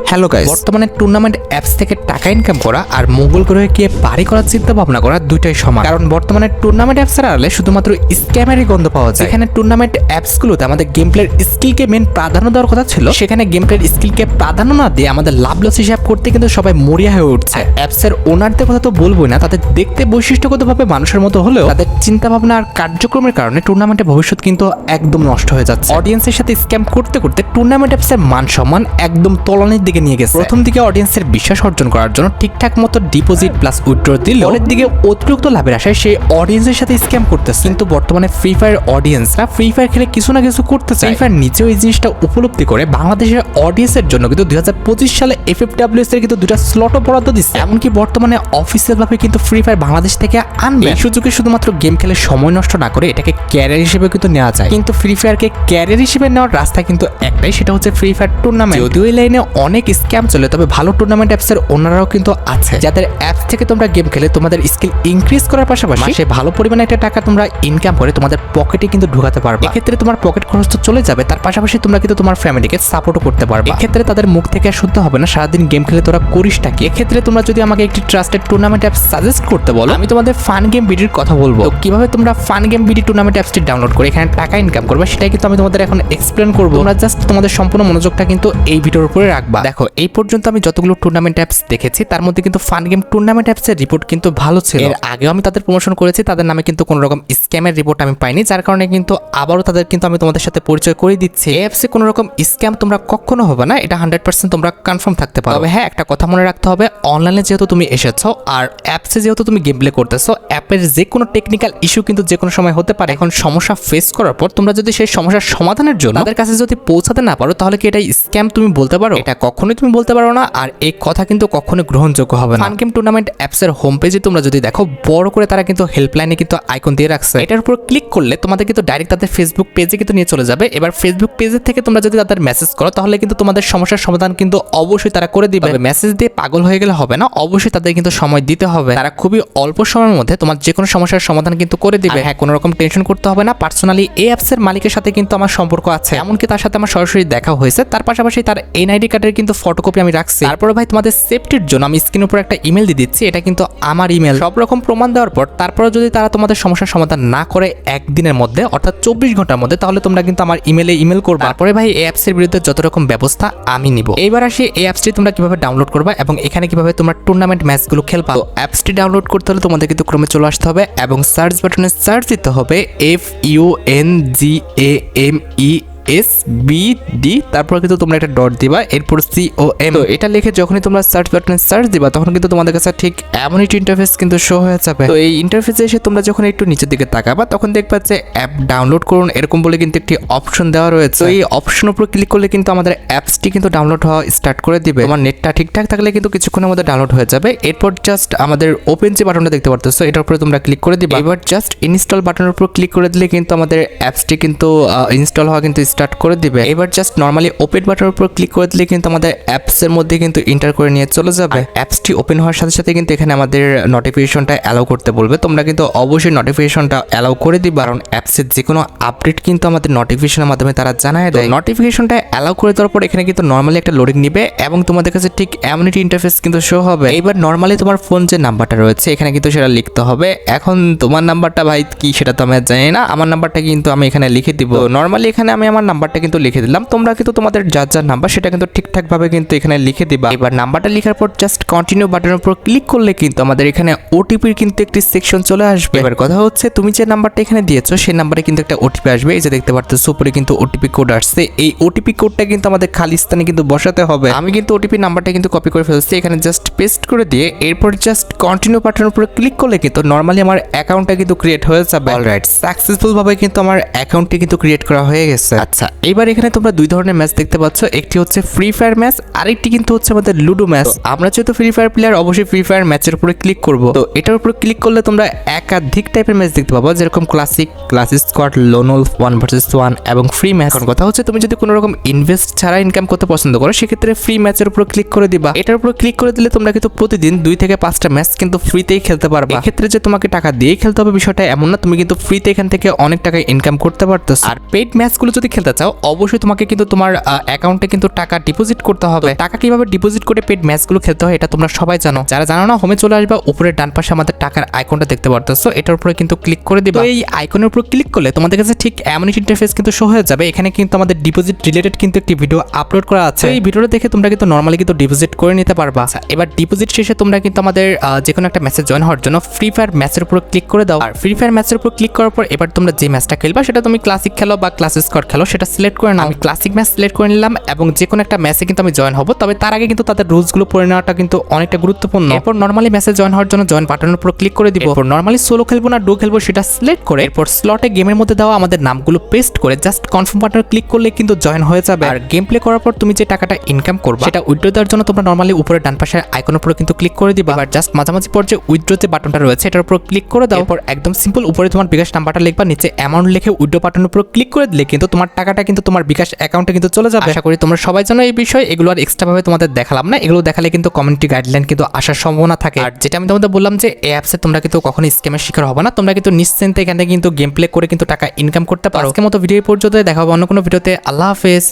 Hello guys, বর্তমানে tournament apps থেকে টাকা ইনকাম করা আর মঙ্গল গ্রহে গিয়ে বাড়ি করার চিন্তা ভাবনা করা দুইটাই সমান। কারণ বর্তমানে টুর্নামেন্ট অ্যাপসের আড়ালে শুধুমাত্র স্ক্যামেরই গন্ধ পাওয়া যায়। এখানে টুর্নামেন্ট অ্যাপসগুলোতে আমাদের গেম প্লের স্কিলকে মেন প্রাধান্য দেওয়ার কথা ছিল, সেখানে গেম প্লের স্কিলকে প্রাধান্য না দিয়ে আমাদের লাভ লস হিসাব করতে কিন্তু সবাই মরিয়া হয়ে উঠছে। অ্যাপসের ওনারদের কথা তো বলবোই না, তাদের দেখতে বৈশিষ্ট্যগতভাবে মানুষের মতো হলেও তাদের চিন্তা ভাবনা আর কার্যক্রমের কারণে টুর্নামেন্টের ভবিষ্যৎ কিন্তু একদম নষ্ট হয়ে যাচ্ছে। অডিয়েন্সের সাথে স্ক্যাম করতে করতে টুর্নামেন্ট অ্যাপসের মান সম্মান একদম তলানির দিকে নিয়ে গেছে। প্রথম দিকে অডিয়েন্সের বিশ্বাস অর্জন করার জন্য ঠিকঠাক মতো ডিপোজিট প্লাস উইথড্র দিলে পরের দিকে অতিরিক্ত লাভের আশায় সেই অডিয়েন্সের সাথে স্ক্যাম করতেছে। কিন্তু বর্তমানে ফ্রি ফায়ার অডিয়েন্সরা ফ্রি ফায়ার খেলে কিছু না কিছু করতে চায়। ফ্রি ফায়ার নিজেও এই জিনিসটা উপলব্ধি করে বাংলাদেশের অডিয়েন্সের জন্য কিন্তু 2025 সালে FFWS এর কিন্তু দুটা স্লটও বরাদ্দ দিচ্ছে। এমনকি বর্তমানে অফিসিয়াল ভাবে কিন্তু ফ্রি ফায়ার বাংলাদেশ থেকে আনবে। এই সুযোগে শুধুমাত্র গেম খেলে সময় নষ্ট না করে এটাকে ক্যারিয়ার হিসেবে কিন্তু নেওয়া যায়। কিন্তু ফ্রি ফায়ারকে ক্যারিয়ার হিসেবে নেওয়ার রাস্তা কিন্তু একটাই, সেটা হচ্ছে ফ্রি ফায়ার টুর্নামেন্ট। যদিও এই লাইনে অনেক স্ক্যাম চলে, তবে ভালো টুর্নামেন্ট অ্যাপসের ওনারাও কিন্তু আছে, যাদের অ্যাপস থেকে তোমরা গেম খেলে তোমাদের স্কিল ইনক্রিজ করার পাশাপাশি সে ভালো পরিমাণে একটা টাকা তোমরা ইনকাম করে তোমাদের পকেটে কিন্তু ঢোকাতে পারবে। এক্ষেত্রে তোমার পকেট খরচ তো চলে যাবে, তার পাশাপাশি তোমরা কিন্তু তোমার ফ্যামিলিকে সাপোর্টও করতে পারবে। এক্ষেত্রে তাদের মুখ থেকে শুনতে হবে না সারাদিন গেম খেলে তোরা করিসটা কি। এক্ষেত্রে তোমরা যদি আমাকে একটি ট্রাস্টেড টুর্নামেন্ট অ্যাপ সাজেস্ট করতে বলো, আমি তোমাদের ফান গেম বিডির কথা বলবো। তো কিভাবে তোমরা ফান গেম বিডি টুর্নামেন্ট অ্যাপসটি ডাউনলোড করে এখানে টাকা ইনকাম করবে সেটাই কিন্তু আমি তোমাদের এখন এক্সপ্লেন করবো। তোমরা জাস্ট তোমাদের সম্পূর্ণ মনোযোগটা কিন্তু এই ভিডিওর উপরে রাখবা। দেখো, এই পর্যন্ত আমি যতগুলো টুর্নামেন্ট অ্যাপস দেখেছি তার মধ্যে কিন্তু ফান গেম টুর্নামেন্ট অ্যাপসের রিপোর্ট কিন্তু ভালো ছিল। এর আগেও আমি তাদের প্রমোশন করেছি, তাদের নামে কিন্তু কোনো রকম স্ক্যামের রিপোর্ট আমি পাইনি, যার কারণে কিন্তু আবারও তাদের কিন্তু আমি তোমাদের সাথে পরিচয় করে দিচ্ছি। এই অ্যাপসে কোনো রকম স্ক্যাম তোমরা কখনো হবে না, এটা 100% তোমরা কনফার্ম থাকতে পারো। তবে হ্যাঁ, একটা কথা মনে রাখতে হবে, অনলাইনে যেহেতু তুমি এসেছো আর অ্যাপসে যেহেতু তুমি গেম প্লে করতেছো, অ্যাপের যে কোনো টেকনিক্যাল ইস্যু কিন্তু যে কোনো সময় হতে পারে। এখন সমস্যা ফেস করার পর তোমরা যদি সেই সমস্যার সমাধানের জন্য তাদের কাছে যদি পৌঁছাতে না পারো, তাহলে কি এটা স্ক্যাম তুমি বলতে পারো? এটা কখনোই তুমি বলতে পারো না, আর এই কথা কিন্তু কখনোই গ্রহণযোগ্য হবে না। ফান গেম টুর্নামেন্ট অ্যাপসের হোম পেজে তোমরা যদি দেখো, বড় করে তারা কিন্তু হেল্পলাইনে কিন্তু আইকন দিয়ে রাখছে। এটার উপর ক্লিক করলে তোমাদের কিন্তু ডাইরেক্ট তাদের ফেসবুক পেজে কিন্তু নিয়ে চলে যাবে। এবার ফেসবুক পেজের থেকে তোমরা যদি তাদের মেসেজ করো, তাহলে কিন্তু তোমাদের সমস্যার সমাধান কিন্তু অবশ্যই তারা করে দিবে। মেসেজ দিয়ে পাগল হয়ে গেলে হবে না, অবশ্যই তাদের কিন্তু সময় দিতে হবে। তারা খুবই অল্প সময়ের মধ্যে তোমার যে কোনো সমস্যার সমাধান কিন্তু করে দিবে। হ্যাঁ, কোনো রকম টেনশন করতে হবে না। পার্সোনালি এই অ্যাপসের মালিকের সাথে কিন্তু আমার সম্পর্ক আছে, এমনকি তার সাথে আমার সরাসরি দেখা হয়েছে। তার পাশাপাশি তার এনআইডি কার্ডের কিন্তু ফটোকপি আমি রাখছি। তারপরে ভাই, তোমাদের সেফটির জন্য আমি স্ক্রিনের উপর একটা ইমেল দিয়ে দিচ্ছি, এটা কিন্তু আমার ইমেল। সব রকম প্রমাণ দেওয়ার পর তারপরে যদি তারা তোমাদের সমস্যার সমাধান না করে একদিনের মধ্যে, অর্থাৎ 24 ঘন্টার মধ্যে, তাহলে তোমরা কিন্তু আমার ইমেলে ইমেল করবা। তারপরে ভাই, এই অ্যাপসের বিরুদ্ধে যত রকম ব্যবস্থা আমি নিব। এইবার আসি এই অ্যাপসটি তোমরা কিভাবে ডাউনলোড করবা এবং এখানে কিভাবে তোমরা টুর্নামেন্ট ম্যাচগুলো খেলবা। তো অ্যাপসটি ডাউনলোড করতে হলে তোমাদের কিন্তু ক্রমে চলে আসতে হবে এবং সার্চ বাটনে সার্চ দিতে হবে FUNGAMESBD, তারপর কিন্তু তোমরা একটা ডট দিবা, এরপর COM। তো এটা লিখে যখনই তোমরা সার্চ বাটনে সার্চ দিবা, তখন কিন্তু তোমাদের কাছে ঠিক এমন একটি ইন্টারফেস কিন্তু শো হয়ে যাবে। তো এই ইন্টারফেসে এসে তোমরা যখন একটু নিচের দিকে তাকাবা, তখন দেখবা যে অ্যাপ ডাউনলোড করুন এরকম বলে কিন্তু একটি অপশন দেওয়া রয়েছে। তো এই অপশন উপর ক্লিক করলে কিন্তু আমাদের অ্যাপসটি কিন্তু ডাউনলোড হওয়া স্টার্ট করে দিবে। তোমার নেটটা ঠিকঠাক থাকলে কিন্তু কিছুক্ষণের মধ্যে ডাউনলোড হয়ে যাবে। এরপর জাস্ট আমাদের ওপেন যে বাটনটা দেখতে পারতেছো, এটার উপরে তোমরা ক্লিক করে দিবা। এবার জাস্ট ইনস্টল বাটনের উপর ক্লিক করে দিলে কিন্তু আমাদের অ্যাপসটি কিন্তু ইনস্টল হওয়া কিন্তু স্টার্ট করে দিবে। এবার জাস্ট নরমালি ওপেন বাটনের উপর ক্লিক করে দিলে কিন্তু আমাদের অ্যাপসের মধ্যে কিন্তু এন্টার করে নিয়ে চলে যাবে। অ্যাপসটি ওপেন হওয়ার সাথে সাথে কিন্তু এখানে আমাদের নোটিফিকেশনটা অ্যালাউ করতে বলবে। তোমরা কিন্তু অবশ্যই নোটিফিকেশনটা অ্যালাউ করে দিবা, কারণ অ্যাপসের যে কোনো আপডেট কিন্তু আমাদের নোটিফিকেশনের মাধ্যমে তারা জানায় দেয়। নোটিফিকেশনটা অ্যালাউ করে দেওয়ার পর এখানে কিন্তু নরমালি একটা লোডিং নিবে এবং তোমাদের কাছে ঠিক এমন একটি ইন্টারফেস কিন্তু শো হবে। এবার নরমালি তোমার ফোন যে নাম্বারটা রয়েছে এখানে কিন্তু সেটা লিখতে হবে। এখন তোমার নাম্বারটা ভাই কি সেটা তো আমি জানি না, আমার নাম্বারটা কিন্তু আমি এখানে লিখে দিব। নরমালি এখানে আমি আমার নাম্বারটা কিন্তু লিখে দিলাম। তোমরা কিন্তু তোমাদের যার নাম্বার সেটা কিন্তু ঠিকঠাক ভাবে কিন্তু এখানে লিখে দিবা। এবার নাম্বারটা লেখার পর জাস্ট কন্টিনিউ বাটনের উপর ক্লিক করলে কিন্তু আমাদের এখানে ওটিপির কিন্তু একটি সেকশন চলে আসবে। এবার কথা হচ্ছে, তুমি যে নাম্বারটা এখানে দিয়েছো সেই নাম্বারে কিন্তু একটা ওটিপি আসবে। এই যে দেখতে পারতেছো উপরে কিন্তু ওটিপি কোড আসছে। এই ওটিপি কোডটা কিন্তু আমাদের খালি স্থানে কিন্তু বসাতে হবে। আমি কিন্তু ওটিপি নাম্বারটা কিন্তু কপি করে ফেলছি, এখানে জাস্ট পেস্ট করে দিয়ে এরপর জাস্ট কন্টিনিউ বাটনের উপর ক্লিক করলে কিন্তু নরমালি আমার অ্যাকাউন্টটা কিন্তু ক্রিয়েট হয়ে যাবে। অলরাইট, সাকসেসফুল ভাবে কিন্তু আমার অ্যাকাউন্টটি কিন্তু ক্রিয়েট করা হয়ে গেছে। আচ্ছা, এবার এখানে তোমরা দুই ধরনের ম্যাচ দেখতে পাচ্ছ, একটি হচ্ছে ফ্রি ফায়ার ম্যাচ, আরেকটি কিন্তু হচ্ছে আমাদের লুডো ম্যাচ। আমরা যেহেতু ফ্রি ফায়ার প্লেয়ার, অবশ্যই ফ্রি ফায়ার ম্যাচের উপরে ক্লিক করব। তো এটার উপরে ক্লিক করলে তোমরা একাধিক টাইপের ম্যাচ দেখতে পাবো, যেরকম classic, class squad, loan Wolf, 1 versus 1 এবং ফ্রি ম্যাচ। এখন কথা হচ্ছে, তুমি যদি কোনো রকম ইনভেস্ট ছাড়া ইনকাম করতে পছন্দ করো, সেক্ষেত্রে ফ্রি ম্যাচের উপর ক্লিক করে দিবা। এটার উপর ক্লিক করে দিলে তোমরা কিন্তু প্রতিদিন 2 থেকে 5টা ম্যাচ কিন্তু ফ্রিতেই খেলতে পারবা। এক্ষেত্রে যে তোমাকে টাকা দিয়েই খেলতে হবে বিষয়টা এমন না, তুমি কিন্তু ফ্রিতে এখান থেকে অনেক টাকা ইনকাম করতে পারতেছো। আর পেইড ম্যাচগুলো যদি খেলতে খেলতে চাও অবশ্যই তোমাকে কিন্তু তোমার অ্যাকাউন্টে কিন্তু টাকা ডিপোজিট করতে হবে। টাকা কিভাবে ডিপোজিট করে পেড ম্যাচগুলো খেলতে হয় এটা তোমরা সবাই জানো। যারা জানো না হোমে চলে আসবে, উপরের ডান পাশে আমাদের টাকার আইকনটা দেখতে পারতেছো, এটার উপরে কিন্তু ক্লিক করে দিবা। এই আইকনের উপর ক্লিক করলে তোমাদের কাছে ঠিক এমন ইন্টারফেস কিন্তু শো হয়ে যাবে। এখানে কিন্তু আমাদের ডিপোজিট রিলেটেড কিন্তু একটি ভিডিও আপলোড করা আছে। এই ভিডিওটা দেখে তোমরা কিন্তু নরমালি কিন্তু ডিপোজিট করে নিতে পারবা। এবার ডিপোজিট শেষে তোমরা কিন্তু আমাদের যে কোনো একটা ম্যাচে জয়েন হওয়ার জন্য ফ্রি ফায়ার ম্যাচের উপর ক্লিক করে দাও। আর ফ্রি ফায়ার ম্যাচের উপর ক্লিক করার পর এবার তোমরা যে ম্যাচটা খেলবা সেটা তুমি ক্লাসিক খেলো বা ক্লাস স্কোয়াড খেলো সেটা সিলেক্ট করে নাও। আমি ক্লাসিক ম্যাচ সিলেক্ট করে নিলাম এবং যে কোনো একটা ম্যাচে কিন্তু আমি জয়েন হবো, তবে তার আগে কিন্তু তাদের রুলসগুলো পড়ে নেওয়াটা কিন্তু অনেকটা গুরুত্বপূর্ণ। এরপর নরমালি ম্যাচে জয়েন হওয়ার জন্য জয়েন বাটনের উপর ক্লিক করে দিব। এরপর নরমালি সোলো খেলবো না ডো খেলবো সেটা সিলেক্ট করে এরপর স্লটে গেমের মধ্যে দেওয়া আমাদের নামগুলো পেস্ট করে জাস্ট কনফার্ম বাটনে ক্লিক করলে কিন্তু জয়েন হয়ে যাবে। আর গেম প্লে করার পর তুমি যে টাকাটা ইনকাম করবে সেটা উইথড্র দেওয়ার জন্য তোমরা নরমালি উপরে ডান পাশের আইকনের উপর কিন্তু ক্লিক করে দিবা। আর জাস্ট মাঝামাঝি পর্যায়ে উইথড্র যে বাটনটা রয়েছে এটার উপর ক্লিক করে দাও। এরপর একদম সিম্পল উপরে তোমার বিকাশ নাম্বারটা লিখবা, নিচে অ্যামাউন্ট লিখে উইথড্র বাটনের উপর ক্লিক করে দিলে কিন্তু তোমার টাকাটা কিন্তু তোমার বিকাশ অ্যাকাউন্টে কিন্তু চলে যাবে। আশা করি তোমরা সবাই জানো এই বিষয়। এগুলো আর এক্সট্রা ভাবে তোমাদের দেখালাম না, এগুলো দেখালে কিন্তু কমিউনিটি গাইডলাইন কিন্তু আসার সম্ভাবনা থাকে। আর যেটা আমি তোমাদের বললাম যে এই অ্যাপসে তোমরা কিন্তু কখনো স্ক্যামের শিকার হবে না, তোমরা কিন্তু নিশ্চিন্তে এখানে কিন্তু গেম প্লে করে কিন্তু টাকা ইনকাম করতে পারো। আজকের মতো ভিডিও পর্যন্ত দেখা হবে অন্য কোনো ভিডিওতে। আল্লাহ হাফেজ।